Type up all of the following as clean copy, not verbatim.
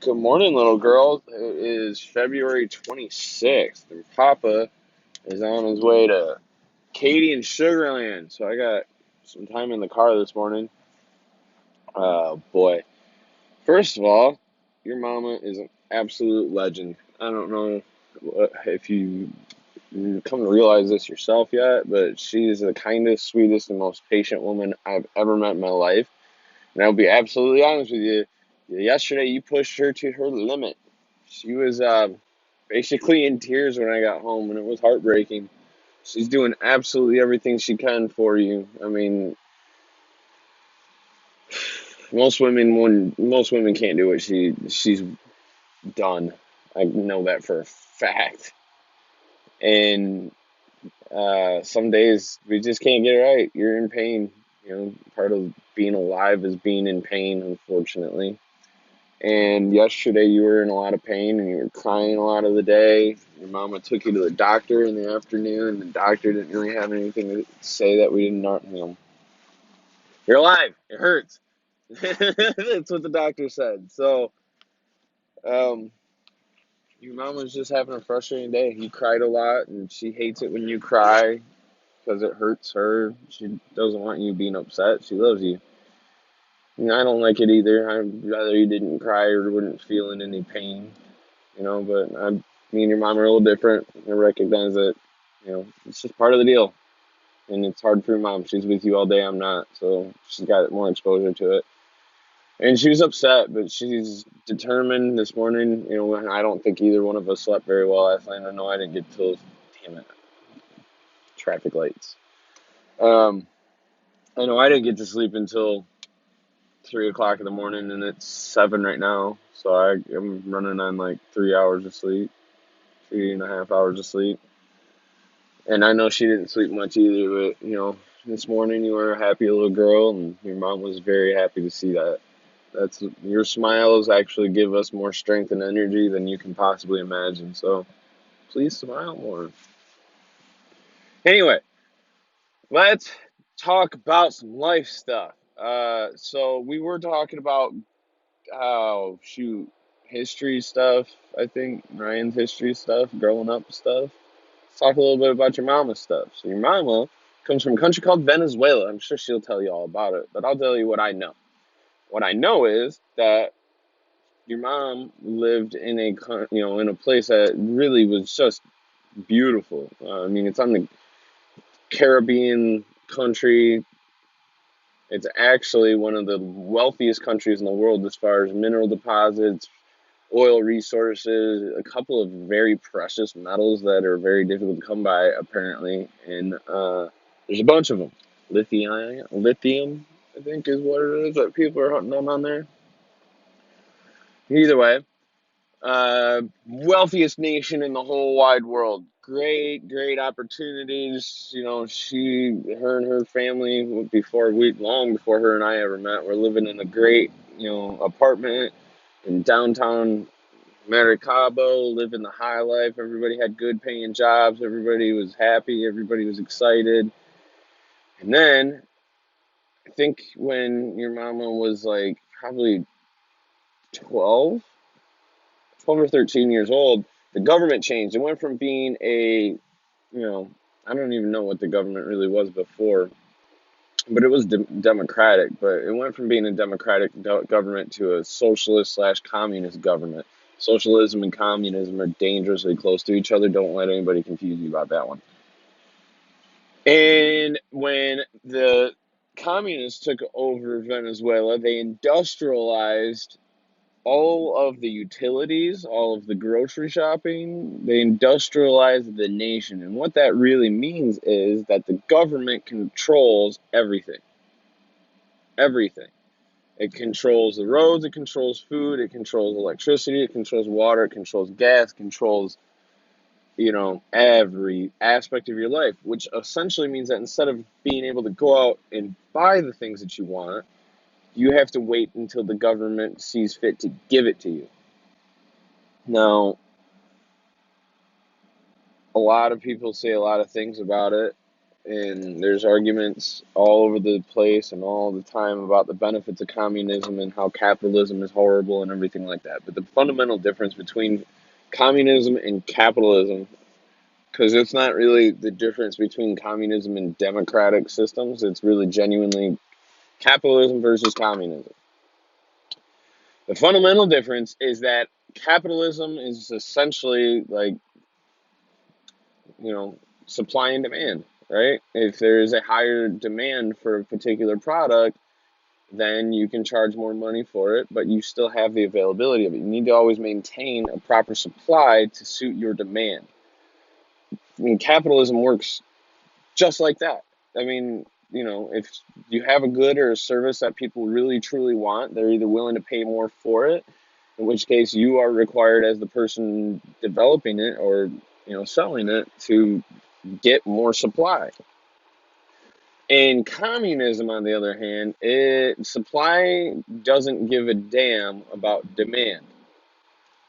Good morning, little girl. It is February 26th, and Papa is on his way to Katy and Sugarland. So I got some time in the car this morning. Oh, boy. First of all, your mama is an absolute legend. I don't know if you come to realize this yourself yet, but she is the kindest, sweetest, and most patient woman I've ever met in my life. And I'll be absolutely honest with you. Yesterday, you pushed her to her limit. She was basically in tears when I got home, and it was heartbreaking. She's doing absolutely everything she can for you. I mean, most women can't do what she's done. I know that for a fact. And some days we just can't get it right. You're in pain. Part of being alive is being in pain, unfortunately. And yesterday you were in a lot of pain and you were crying a lot of the day. Your mama took you to the doctor in the afternoon. The doctor didn't really have anything to say that we didn't know. You're alive. It hurts. That's what the doctor said. So, um, your mom was just having a frustrating day. You cried a lot, and she hates it when you cry because it hurts her. She doesn't want you being upset. She loves you. And I don't like it either. I'd rather you didn't cry or wouldn't feel in any pain. But me and your mom are a little different. I recognize that, it's just part of the deal. And it's hard for your mom. She's with you all day. I'm not. So she's got more exposure to it. And she was upset, but she's determined this morning. And I don't think either one of us slept very well last night. I know I didn't get till, damn it, traffic lights. Um, I know I didn't get to sleep until 3 o'clock in the morning, and it's 7 right now. So I'm running on like 3 hours of sleep, 3.5 hours of sleep. And I know she didn't sleep much either, but this morning you were a happy little girl, and your mom was very happy to see that. That's your smiles actually give us more strength and energy than you can possibly imagine. So please smile more. Anyway, let's talk about some life stuff. So we were talking about history stuff. I think Ryan's history stuff, growing up stuff. Let's talk a little bit about your mama's stuff. So your mama comes from a country called Venezuela. I'm sure she'll tell you all about it, but I'll tell you what I know. What I know is that your mom lived in in a place that really was just beautiful. I mean, it's on the Caribbean country. It's actually one of the wealthiest countries in the world as far as mineral deposits, oil resources, a couple of very precious metals that are very difficult to come by, apparently. And there's a bunch of them. Lithium, I think, is what it is that people are hunting on there. Either way, wealthiest nation in the whole wide world. Great, great opportunities. Her and her family, long before her and I ever met, were living in a great, apartment in downtown Maracaibo, living the high life. Everybody had good paying jobs. Everybody was happy. Everybody was excited. And then I think when your mama was like probably 12, 12 or 13 years old, the government changed. It went from being I don't even know what the government really was before, but it was democratic. But it went from being a democratic government to a socialist slash communist government. Socialism and communism are dangerously close to each other. Don't let anybody confuse you about that one. And when the communists took over Venezuela, they industrialized all of the utilities, all of the grocery shopping. They industrialized the nation. And what that really means is that the government controls everything. Everything. It controls the roads, it controls food, it controls electricity, it controls water, it controls gas, controls, every aspect of your life, which essentially means that instead of being able to go out and buy the things that you want, you have to wait until the government sees fit to give it to you. Now, a lot of people say a lot of things about it. And there's arguments all over the place and all the time about the benefits of communism and how capitalism is horrible and everything like that. But the fundamental difference between communism and capitalism, because it's not really the difference between communism and democratic systems, it's really genuinely capitalism versus communism. The fundamental difference is that capitalism is essentially like, you know, supply and demand, right? If there is a higher demand for a particular product, then you can charge more money for it, but you still have the availability of it. You need to always maintain a proper supply to suit your demand. I mean, capitalism works just like that. I mean, if you have a good or a service that people really truly want, they're either willing to pay more for it, in which case you are required as the person developing it or selling it to get more supply. In communism, on the other hand, supply doesn't give a damn about demand.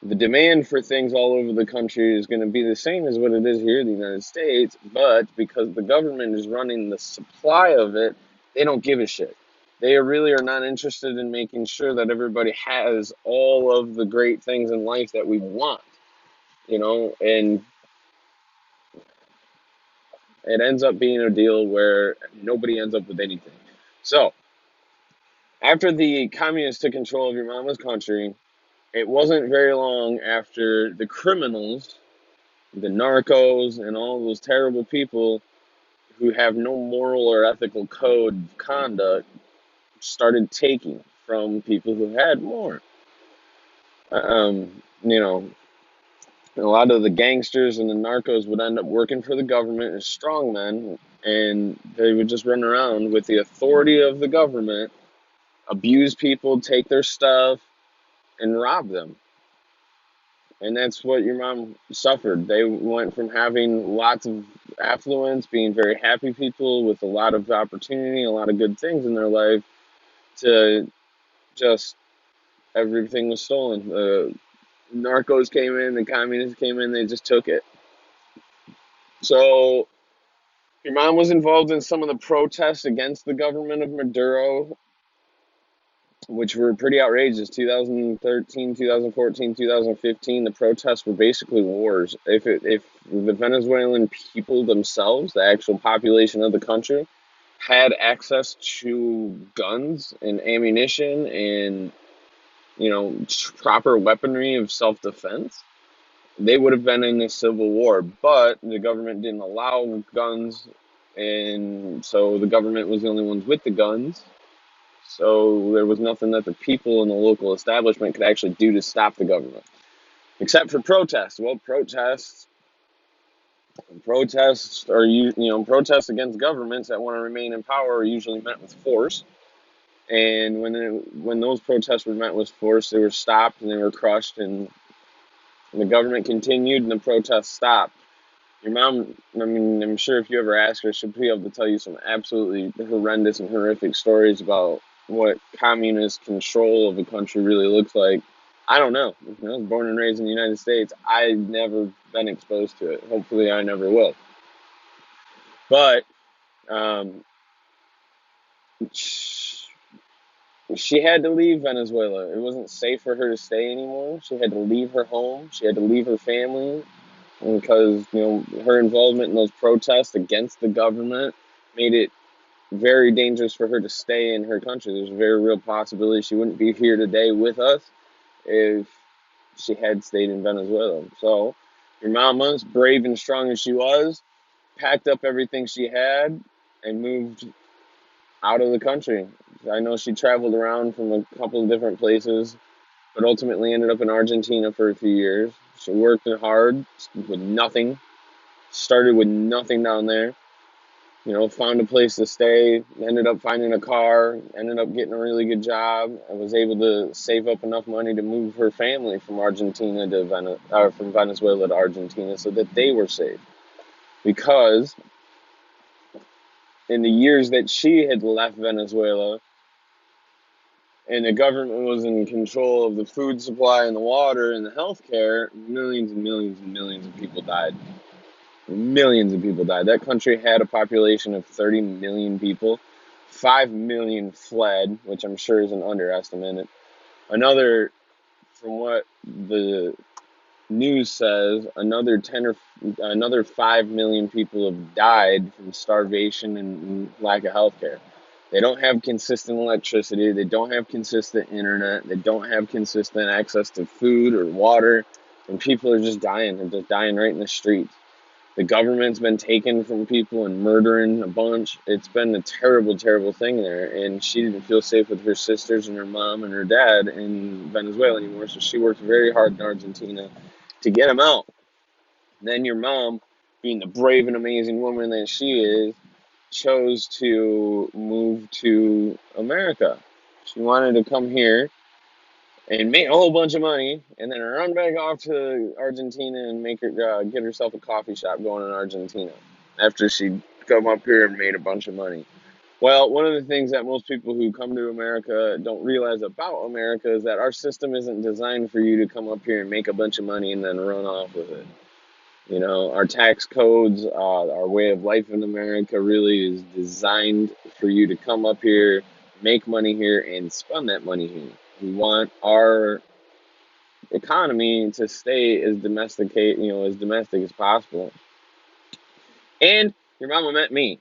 The demand for things all over the country is going to be the same as what it is here in the United States, but because the government is running the supply of it, they don't give a shit. They really are not interested in making sure that everybody has all of the great things in life that we want, and it ends up being a deal where nobody ends up with anything. So, after the communists took control of your mama's country, it wasn't very long after the criminals, the narcos, and all those terrible people who have no moral or ethical code of conduct started taking from people who had more. A lot of the gangsters and the narcos would end up working for the government as strongmen, and they would just run around with the authority of the government, abuse people, take their stuff, and rob them. And that's what your mom suffered. They went from having lots of affluence, being very happy people with a lot of opportunity, a lot of good things in their life, to just everything was stolen. The narcos came in, the communists came in, they just took it. So your mom was involved in some of the protests against the government of Maduro, which were pretty outrageous. 2013, 2014, 2015, the protests were basically wars. If the Venezuelan people themselves, the actual population of the country, had access to guns and ammunition and proper weaponry of self-defense, they would have been in a civil war. But the government didn't allow guns, and so the government was the only ones with the guns. So there was nothing that the people in the local establishment could actually do to stop the government, except for protests. Well, protests are protests against governments that want to remain in power are usually met with force. And when those protests were met with force, they were stopped and they were crushed, and the government continued and the protests stopped. Your mom, I mean, I'm sure if you ever ask her, she'll be able to tell you some absolutely horrendous and horrific stories about what communist control of a country really looks like. I don't know. I was born and raised in the United States. I've never been exposed to it. Hopefully, I never will. But um, she had to leave Venezuela. It wasn't safe for her to stay anymore. She had to leave her home. She had to leave her family because her involvement in those protests against the government made it very dangerous for her to stay in her country. There's a very real possibility she wouldn't be here today with us if she had stayed in Venezuela. So your mama, as brave and strong as she was, packed up everything she had and moved out of the country. I know she traveled around from a couple of different places, but ultimately ended up in Argentina for a few years. She worked hard with nothing, started with nothing down there. Found a place to stay, ended up finding a car, ended up getting a really good job, and was able to save up enough money to move her family from from Venezuela to Argentina so that they were safe. Because in the years that she had left Venezuela and the government was in control of the food supply and the water and the health care, millions and millions and millions of people died. Millions of people died. That country had a population of 30 million people. 5 million fled, which I'm sure is an underestimate. Another, from what the news says, another 5 million people have died from starvation and lack of health care. They don't have consistent electricity. They don't have consistent internet. They don't have consistent access to food or water. And people are just dying. They're just dying right in the streets. The government's been taken from people and murdering a bunch. It's been a terrible, terrible thing there. And she didn't feel safe with her sisters and her mom and her dad in Venezuela anymore. So she worked very hard in Argentina to get them out. Then your mom, being the brave and amazing woman that she is, chose to move to America. She wanted to come here and make a whole bunch of money, and then run back off to Argentina and make her get herself a coffee shop going in Argentina after she'd come up here and made a bunch of money. Well, one of the things that most people who come to America don't realize about America is that our system isn't designed for you to come up here and make a bunch of money and then run off with it. You know, our tax codes, our way of life in America really is designed for you to come up here, make money here, and spend that money here. We want our economy to stay as as domestic as possible. And your mama met me.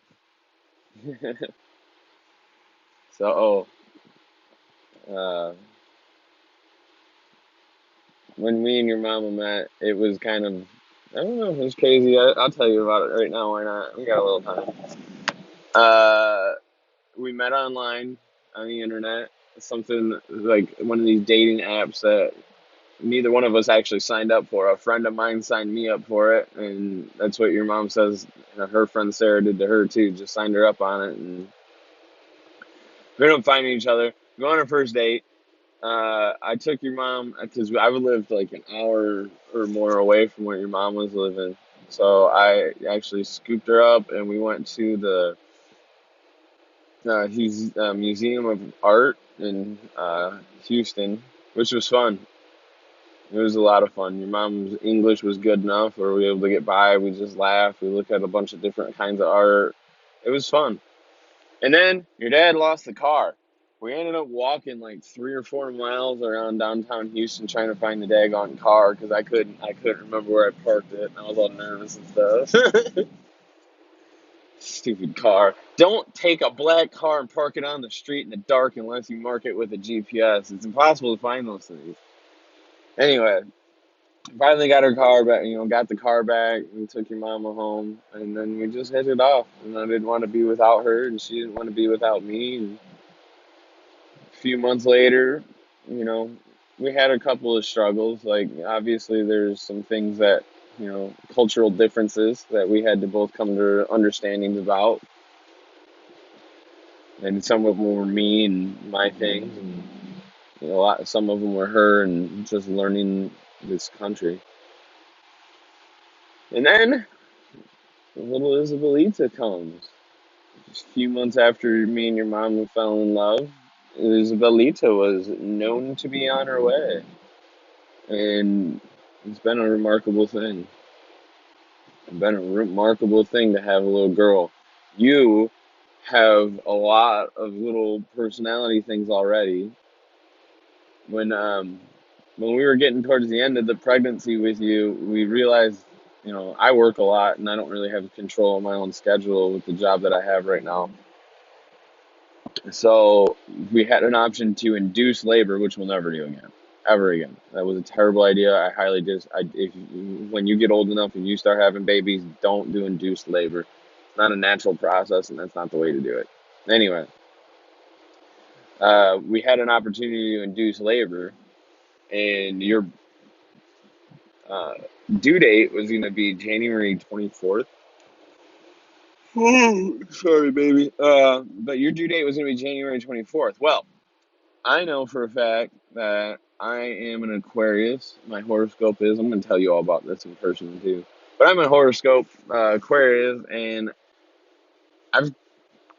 So, uh, when me and your mama met, it was kind of, I don't know, it was crazy. I'll tell you about it right now. Why not? We got a little time. Uh, we met online on the internet, something like one of these dating apps that neither one of us actually signed up for. A friend of mine signed me up for it, and that's what your mom says her friend Sarah did to her too. Just signed her up on it, and we ended up finding each other. We go on our first date. I took your mom because I lived like an hour or more away from where your mom was living. So I actually scooped her up, and we went to the Museum of Art in Houston, which was fun. It was a lot of fun. Your mom's English was good enough where we were able to get by. We just laughed. We looked at a bunch of different kinds of art. It was fun. And then your dad lost the car. We ended up walking like 3 or 4 miles around downtown Houston trying to find the daggone car because I couldn't remember where I parked it. And I was all nervous and stuff. Stupid car. Don't take a black car and park it on the street in the dark unless you mark it with a GPS. It's impossible to find those things. Anyway, finally got her car back, got the car back and took your mama home. And then we just hit it off. And I didn't want to be without her, and she didn't want to be without me. And a few months later, you know, we had a couple of struggles. Like, obviously, there's some things that, cultural differences that we had to both come to understandings about. And some of them were me and my things, and some of them were her and just learning this country. And then little Isabelita comes. Just a few months after me and your mom fell in love, Isabelita was known to be on her way, and it's been a remarkable thing. It's been a remarkable thing to have a little girl. You have a lot of little personality things already. When um when we were getting towards the end of the pregnancy with you, we realized, I work a lot and I don't really have control of my own schedule with the job that I have right now. So we had an option to induce labor, which we'll never do again, ever again. That was a terrible idea. I highly if when you get old enough and you start having babies, don't do induced labor. It's not a natural process, and that's not the way to do it. Anyway, we had an opportunity to induce labor, and your uh, due date was going to be January 24th. Sorry, baby. But your due date was going to be January 24th. Well, I know for a fact that I am an Aquarius. My horoscope is. I'm going to tell you all about this in person too. But I'm a horoscope Aquarius, and I've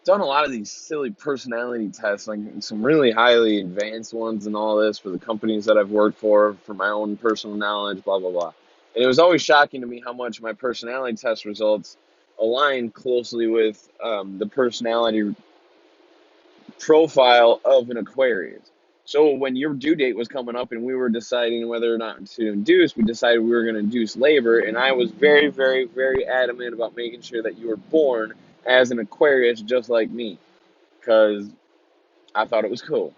done a lot of these silly personality tests, like some really highly advanced ones and all this for the companies that I've worked for my own personal knowledge, blah, blah, blah. And it was always shocking to me how much my personality test results aligned closely with the personality profile of an Aquarius. So when your due date was coming up and we were deciding whether or not to induce, we decided we were going to induce labor. And I was very, very, very adamant about making sure that you were born as an Aquarius just like me because I thought it was cool.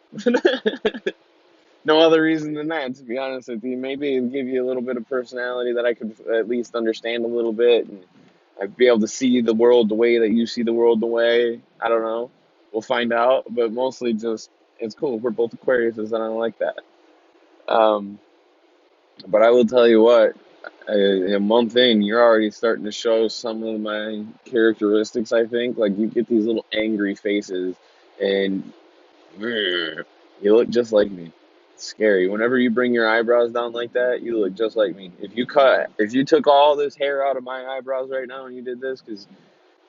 No other reason than that, to be honest with you. Maybe it'd give you a little bit of personality that I could at least understand a little bit, and I'd be able to see the world the way that you see the world the way. I don't know. We'll find out, but mostly just it's cool. We're both Aquariuses, and I like that. Um, but I will tell you what, a month in, you're already starting to show some of my characteristics. I think like you get these little angry faces, and you look just like me. It's scary. Whenever you bring your eyebrows down like that, you look just like me. If you took all this hair out of my eyebrows right now and you did this, because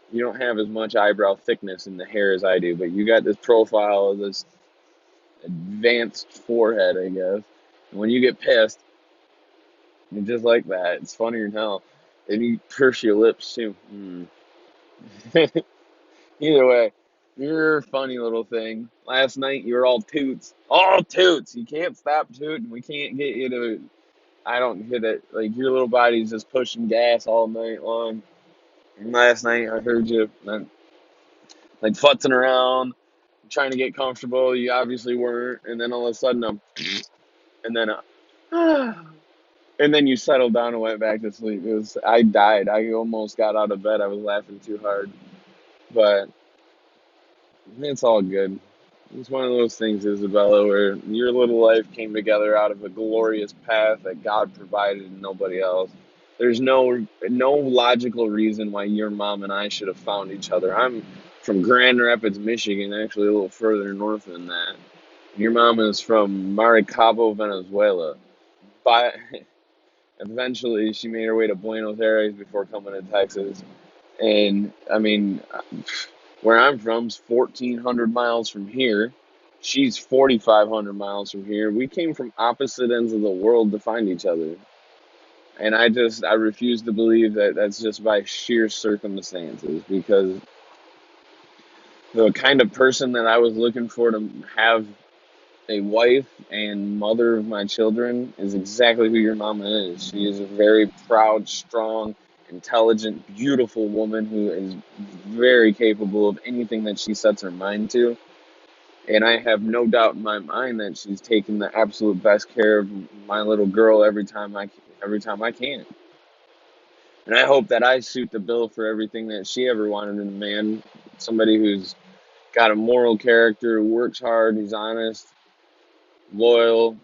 you don't have as much eyebrow thickness in the hair as I do, but you got this profile of this advanced forehead, I guess. And when you get pissed, you're just like that. It's funnier than hell. And you purse your lips too. Either way, you're a funny little thing. Last night you were all toots. All toots! You can't stop tooting. We can't get you to. I don't get it. Like, your little body's just pushing gas all night long. And last night I heard you, like, futzing around, trying to get comfortable. You obviously weren't. And then all of a sudden, and then, and then you settled down and went back to sleep. I died. I almost got out of bed. I was laughing too hard. But it's all good. It's one of those things, Isabella, where your little life came together out of a glorious path that God provided and nobody else. There's no logical reason why your mom and I should have found each other. I'm from Grand Rapids, Michigan, actually a little further north than that. Your mom is from Maracaibo, Venezuela. But eventually, she made her way to Buenos Aires before coming to Texas. And I mean, where I'm from is 1,400 miles from here. She's 4,500 miles from here. We came from opposite ends of the world to find each other. And I refuse to believe that that's just by sheer circumstances because the kind of person that I was looking for to have a wife and mother of my children is exactly who your mama is. She is a very proud, strong, intelligent, beautiful woman who is very capable of anything that she sets her mind to. And I have no doubt in my mind that she's taking the absolute best care of my little girl every time I can. And I hope that I suit the bill for everything that she ever wanted in a man. Somebody who's got a moral character, who works hard, who's honest, loyal,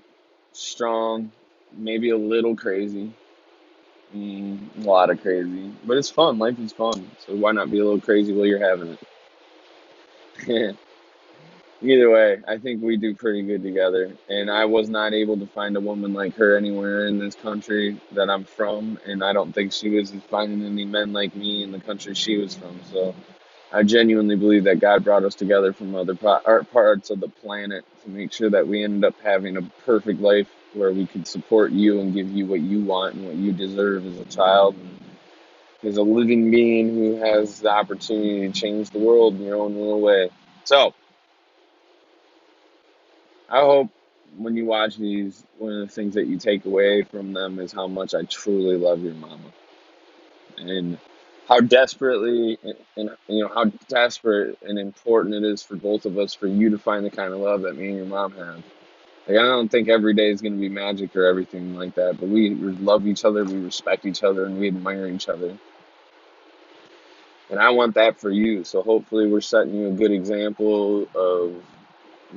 strong, maybe a little crazy. A lot of crazy. But it's fun. Life is fun. So why not be a little crazy while you're having it? Either way, I think we do pretty good together. And I was not able to find a woman like her anywhere in this country that I'm from. And I don't think she was finding any men like me in the country she was from. So I genuinely believe that God brought us together from other parts of the planet to make sure that we ended up having a perfect life where we could support you and give you what you want and what you deserve as a child, and as a living being who has the opportunity to change the world in your own little way. So, I hope when you watch these, one of the things that you take away from them is how much I truly love your mama. And how desperately and how desperate and important it is for both of us for you to find the kind of love that me and your mom have. Like, I don't think every day is going to be magic or everything like that, but we love each other, we respect each other, and we admire each other. And I want that for you. So hopefully we're setting you a good example of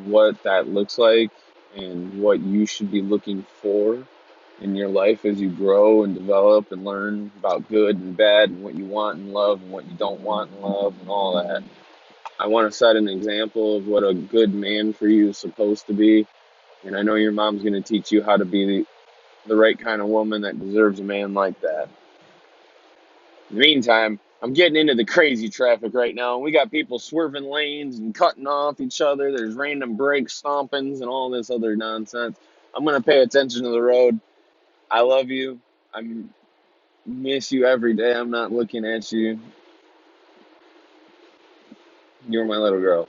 what that looks like and what you should be looking for in your life as you grow and develop and learn about good and bad and what you want in love and what you don't want in love and all that. I want to set an example of what a good man for you is supposed to be. And I know your mom's going to teach you how to be the right kind of woman that deserves a man like that. In the meantime, I'm getting into the crazy traffic right now. We got people swerving lanes and cutting off each other. There's random brake stompings and all this other nonsense. I'm going to pay attention to the road. I love you. I'm miss you every day I'm not looking at you. You're my little girl.